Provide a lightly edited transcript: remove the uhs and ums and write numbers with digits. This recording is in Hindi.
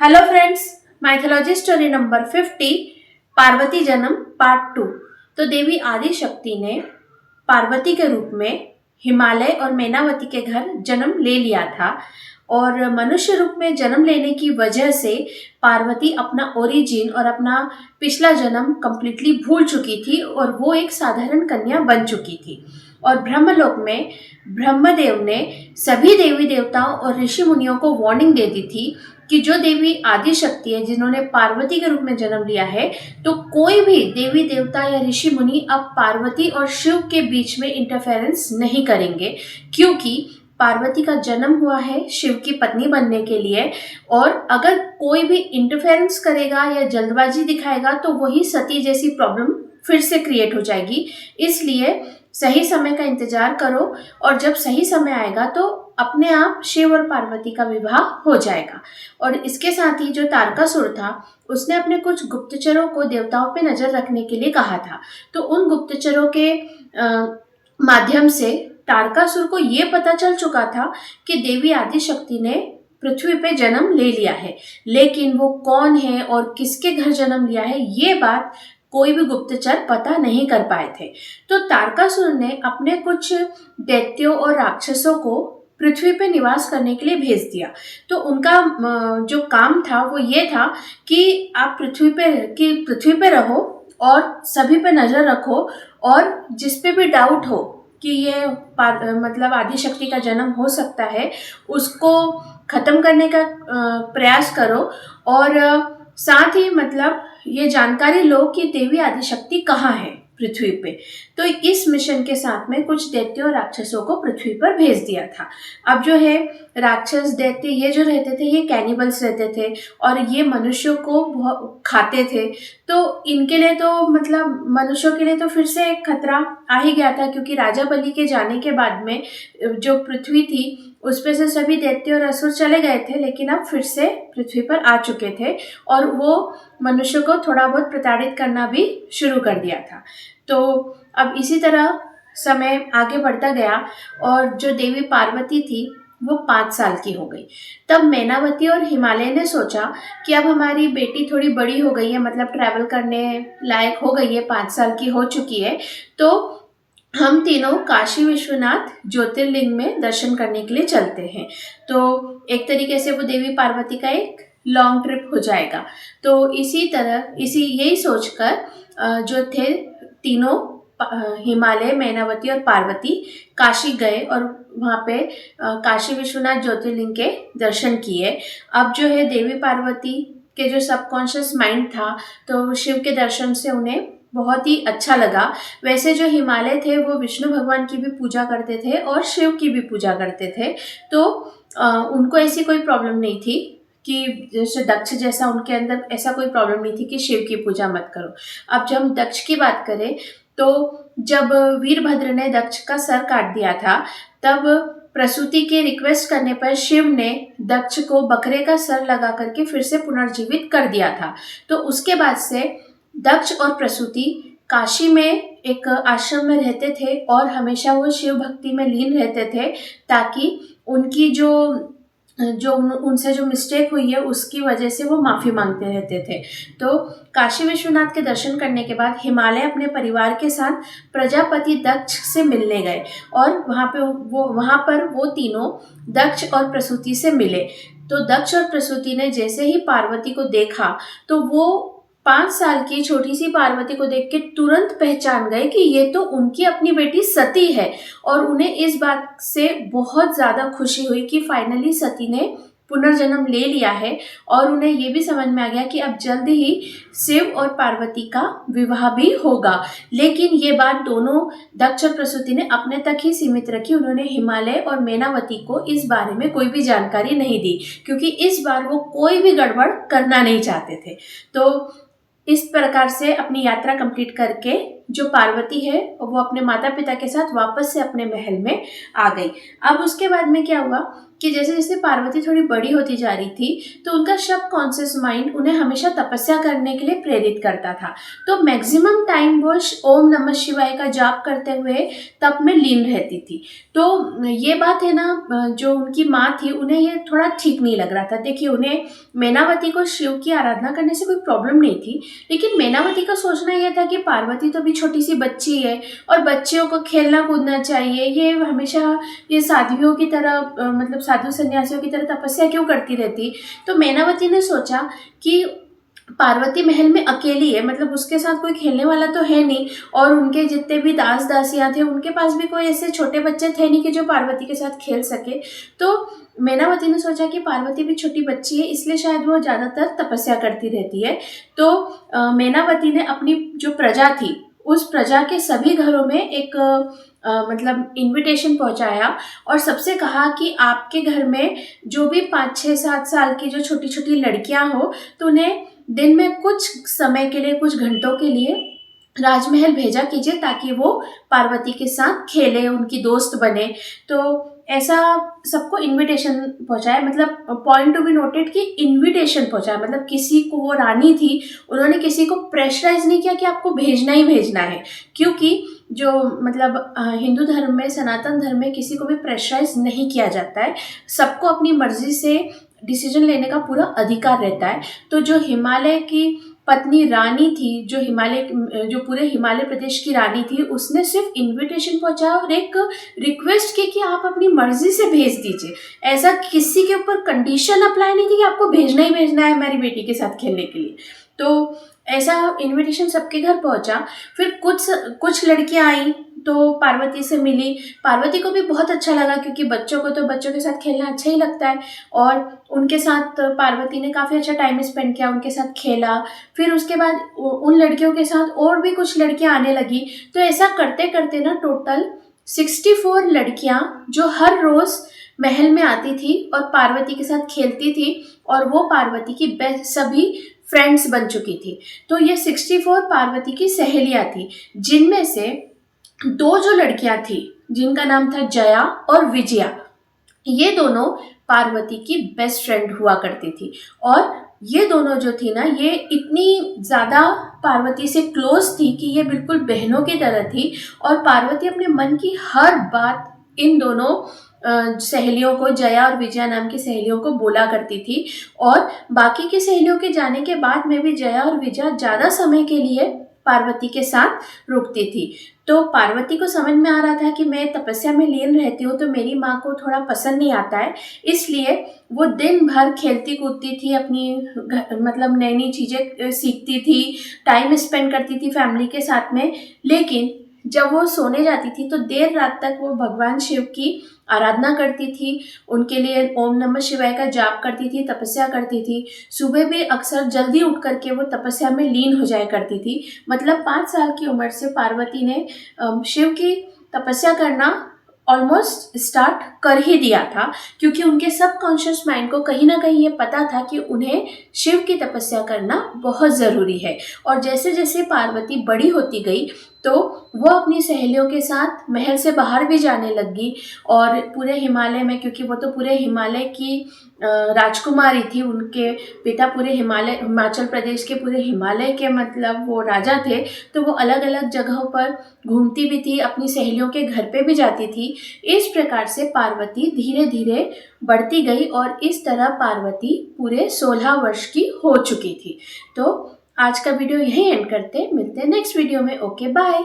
Hello friends, mythology story number 50 Parvati जन्म पार्ट 2। तो देवी आदि शक्ति ने पार्वती के रूप में हिमालय और मैनावती के घर जन्म ले लिया था और मनुष्य रूप में जन्म लेने की वजह से पार्वती अपना ओरिजिन और अपना पिछला जन्म कंप्लीटली भूल चुकी थी और वो एक साधारण कन्या बन चुकी थी। और ब्रह्मलोक में ब्रह्मदेव ने सभी देवी देवताओं और ऋषि मुनियों को वार्निंग दे दी थी कि जो देवी आदि शक्ति है जिन्होंने पार्वती के रूप में जन्म लिया है, तो कोई भी देवी देवता या ऋषि मुनि अब पार्वती और शिव के बीच में इंटरफेरेंस नहीं करेंगे, क्योंकि पार्वती का जन्म हुआ है शिव की पत्नी बनने के लिए। और अगर कोई भी इंटरफेरेंस करेगा या जल्दबाजी दिखाएगा तो वही सती जैसी प्रॉब्लम फिर से क्रिएट हो जाएगी। इसलिए सही समय का इंतजार करो और जब सही समय आएगा तो अपने आप शिव और पार्वती का विवाह हो जाएगा। और इसके साथ ही जो तारकासुर था उसने अपने कुछ गुप्तचरों को देवताओं पे नजर रखने के लिए कहा था। तो उन गुप्तचरों के माध्यम से तारकासुर को ये पता चल चुका था कि देवी आदि शक्ति ने पृथ्वी पे जन्म ले लिया है, लेकिन वो कौन है और किसके घर जन्म लिया है ये बात कोई भी गुप्तचर पता नहीं कर पाए थे। तो तारकासुर ने अपने कुछ दैत्यों और राक्षसों को पृथ्वी पे निवास करने के लिए भेज दिया। तो उनका जो काम था वो ये था कि आप पृथ्वी पे रहो और सभी पे नजर रखो, और जिस पे भी डाउट हो कि ये मतलब आदि शक्ति का जन्म हो सकता है उसको खत्म करने का प्रयास करो। और साथ ही मतलब ये जानकारी लो कि देवी आदिशक्ति कहाँ है पृथ्वी पे। तो इस मिशन के साथ में कुछ दैत्यों और राक्षसों को पृथ्वी पर भेज दिया था। अब जो है राक्षस दैत्य ये जो रहते थे ये कैनिबल्स रहते थे और ये मनुष्यों को बहुत खाते थे। तो इनके लिए तो मतलब मनुष्यों के लिए तो फिर से एक खतरा आ ही गया था, क्योंकि राजा बलि के जाने के बाद में जो पृथ्वी थी उस पे से सभी दैत्य और असुर चले गए थे, लेकिन अब फिर से पृथ्वी पर आ चुके थे और वो मनुष्य को थोड़ा बहुत प्रताड़ित करना भी शुरू कर दिया था। तो अब इसी तरह समय आगे बढ़ता गया और जो देवी पार्वती थी वो 5 साल की हो गई। तब मैनावती और हिमालय ने सोचा कि अब हमारी बेटी थोड़ी बड़ी हो गई है, मतलब ट्रैवल करने लायक हो गई है, 5 साल की हो चुकी है, तो हम तीनों काशी विश्वनाथ ज्योतिर्लिंग में दर्शन करने के लिए चलते हैं। तो एक तरीके से वो देवी पार्वती का एक लॉन्ग ट्रिप हो जाएगा। तो इसी तरह यही सोचकर जो थे तीनों हिमालय, मैनावती और पार्वती काशी गए और वहाँ पे काशी विश्वनाथ ज्योतिर्लिंग के दर्शन किए। अब जो है देवी पार्वती के जो सबकॉन्शियस माइंड था तो शिव के दर्शन से उन्हें बहुत ही अच्छा लगा। वैसे जो हिमालय थे वो विष्णु भगवान की भी पूजा करते थे और शिव की भी पूजा करते थे, तो उनको ऐसी कोई प्रॉब्लम नहीं थी कि जैसे दक्ष जैसा उनके अंदर ऐसा कोई प्रॉब्लम नहीं थी कि शिव की पूजा मत करो। अब जब हम दक्ष की बात करें तो जब वीरभद्र ने दक्ष का सर काट दिया था तब प्रसूति के रिक्वेस्ट करने पर शिव ने दक्ष को बकरे का सर लगा करके फिर से पुनर्जीवित कर दिया था। तो उसके बाद से दक्ष और प्रसूति काशी में एक आश्रम में रहते थे और हमेशा वो शिव भक्ति में लीन रहते थे, ताकि उनकी उनसे जो मिस्टेक हुई है उसकी वजह से वो माफ़ी मांगते रहते थे। तो काशी विश्वनाथ के दर्शन करने के बाद हिमालय अपने परिवार के साथ प्रजापति दक्ष से मिलने गए और वहाँ पर वो तीनों दक्ष और प्रसूति से मिले। तो दक्ष और प्रसूति ने जैसे ही पार्वती को देखा तो वो 5 साल की छोटी सी पार्वती को देख के तुरंत पहचान गए कि ये तो उनकी अपनी बेटी सती है। और उन्हें इस बात से बहुत ज़्यादा खुशी हुई कि फाइनली सती ने पुनर्जन्म ले लिया है। और उन्हें ये भी समझ में आ गया कि अब जल्द ही शिव और पार्वती का विवाह भी होगा। लेकिन ये बात दोनों दक्ष और प्रसूति ने अपने तक ही सीमित रखी। उन्होंने हिमालय और मैनावती को इस बारे में कोई भी जानकारी नहीं दी, क्योंकि इस बार वो कोई भी गड़बड़ करना नहीं चाहते थे। तो इस प्रकार से अपनी यात्रा कंप्लीट करके जो पार्वती है वो अपने माता पिता के साथ वापस से अपने महल में आ गई। अब उसके बाद में क्या हुआ कि जैसे जैसे पार्वती थोड़ी बड़ी होती जा रही थी तो उनका सबकॉन्शियस माइंड उन्हें हमेशा तपस्या करने के लिए प्रेरित करता था। तो मैक्सिमम टाइम वो ओम नमः शिवाय का जाप करते हुए तप में लीन रहती थी। तो ये बात है ना, जो उनकी माँ थी उन्हें ये थोड़ा ठीक नहीं लग रहा था। देखिए, उन्हें मैनावती को शिव की आराधना करने से कोई प्रॉब्लम नहीं थी, लेकिन मैनावती का सोचना यह था कि पार्वती तो अभी छोटी सी बच्ची है और बच्चियों को खेलना कूदना चाहिए, ये हमेशा ये साध्वियों की तरह मतलब साधु सन्यासियों की तरह तपस्या क्यों करती रहती। तो मैनावती ने सोचा कि पार्वती महल में अकेली है, मतलब उसके साथ कोई खेलने वाला तो है नहीं, और उनके जितने भी दास दासियां थे उनके पास भी कोई ऐसे छोटे बच्चे थे नहीं कि जो पार्वती के साथ खेल सके। तो मैनावती ने सोचा कि पार्वती भी छोटी बच्ची है, इसलिए शायद वो ज़्यादातर तपस्या करती रहती है। तो मैनावती ने अपनी जो प्रजा थी उस प्रजा के सभी घरों में एक मतलब इनविटेशन पहुंचाया और सबसे कहा कि आपके घर में जो भी 5-6-7 साल की जो छोटी छोटी लड़कियां हो तो उन्हें दिन में कुछ समय के लिए, कुछ घंटों के लिए राजमहल भेजा कीजिए ताकि वो पार्वती के साथ खेले, उनकी दोस्त बने। तो ऐसा सबको इनविटेशन पहुंचाया, मतलब पॉइंट टू बी नोटेड कि इनविटेशन पहुंचाया, मतलब किसी को, वो रानी थी, उन्होंने किसी को प्रेशराइज नहीं किया कि आपको भेजना ही भेजना है, क्योंकि जो मतलब हिंदू धर्म में, सनातन धर्म में किसी को भी प्रेशराइज नहीं किया जाता है, सबको अपनी मर्जी से डिसीजन लेने का पूरा अधिकार रहता है। तो जो हिमालय की पत्नी रानी थी, जो पूरे हिमालय प्रदेश की रानी थी, उसने सिर्फ इनविटेशन पहुंचाया और एक रिक्वेस्ट की कि आप अपनी मर्जी से भेज दीजिए। ऐसा किसी के ऊपर कंडीशन अप्लाई नहीं थी कि आपको भेजना ही भेजना है मेरी बेटी के साथ खेलने के लिए। तो ऐसा इनविटेशन सबके घर पहुंचा। फिर कुछ लड़कियां आई तो पार्वती से मिली। पार्वती को भी बहुत अच्छा लगा क्योंकि बच्चों को तो बच्चों के साथ खेलना अच्छा ही लगता है, और उनके साथ पार्वती ने काफ़ी अच्छा टाइम स्पेंड किया, उनके साथ खेला। फिर उसके बाद उन लड़कियों के साथ और भी कुछ लड़कियां आने लगी। तो ऐसा करते करते ना टोटल 64 लड़कियां जो हर रोज़ महल में आती थी और पार्वती के साथ खेलती थी, और वो पार्वती की बेस्ट सभी फ्रेंड्स बन चुकी थी। तो ये 64 पार्वती की सहेलियां थी, जिनमें से 2 जो लड़कियां थी जिनका नाम था जया और विजया, ये दोनों पार्वती की बेस्ट फ्रेंड हुआ करती थी। और ये दोनों जो थी ना, ये इतनी ज़्यादा पार्वती से क्लोज थी कि ये बिल्कुल बहनों की तरह थी, और पार्वती अपने मन की हर बात इन दोनों सहेलियों को, जया और विजया नाम की सहेलियों को बोला करती थी। और बाकी की सहेलियों के जाने के बाद में भी जया और विजया ज़्यादा समय के लिए पार्वती के साथ रुकती थी। तो पार्वती को समझ में आ रहा था कि मैं तपस्या में लीन रहती हूँ तो मेरी माँ को थोड़ा पसंद नहीं आता है, इसलिए वो दिन भर खेलती कूदती थी, अपनी मतलब नई नई चीज़ें सीखती थी, टाइम स्पेंड करती थी फैमिली के साथ में। लेकिन जब वो सोने जाती थी तो देर रात तक वो भगवान शिव की आराधना करती थी, उनके लिए ओम नमः शिवाय का जाप करती थी, तपस्या करती थी। सुबह भी अक्सर जल्दी उठ करके वो तपस्या में लीन हो जाया करती थी। मतलब 5 साल की उम्र से पार्वती ने शिव की तपस्या करना ऑलमोस्ट स्टार्ट कर ही दिया था, क्योंकि उनके सबकॉन्शियस माइंड को कहीं ना कहीं ये पता था कि उन्हें शिव की तपस्या करना बहुत ज़रूरी है। और जैसे जैसे पार्वती बड़ी होती गई तो वो अपनी सहेलियों के साथ महल से बाहर भी जाने लगी, और पूरे हिमालय में, क्योंकि वो तो पूरे हिमालय की राजकुमारी थी, उनके पिता पूरे हिमाचल प्रदेश के पूरे हिमालय के मतलब वो राजा थे, तो वो अलग अलग जगहों पर घूमती भी थी, अपनी सहेलियों के घर पे भी जाती थी। इस प्रकार से पार्वती धीरे धीरे बढ़ती गई, और इस तरह पार्वती पूरे 16 वर्ष की हो चुकी थी। तो आज का वीडियो यहीं एंड करते हैं, मिलते हैं नेक्स्ट वीडियो में। Okay, bye.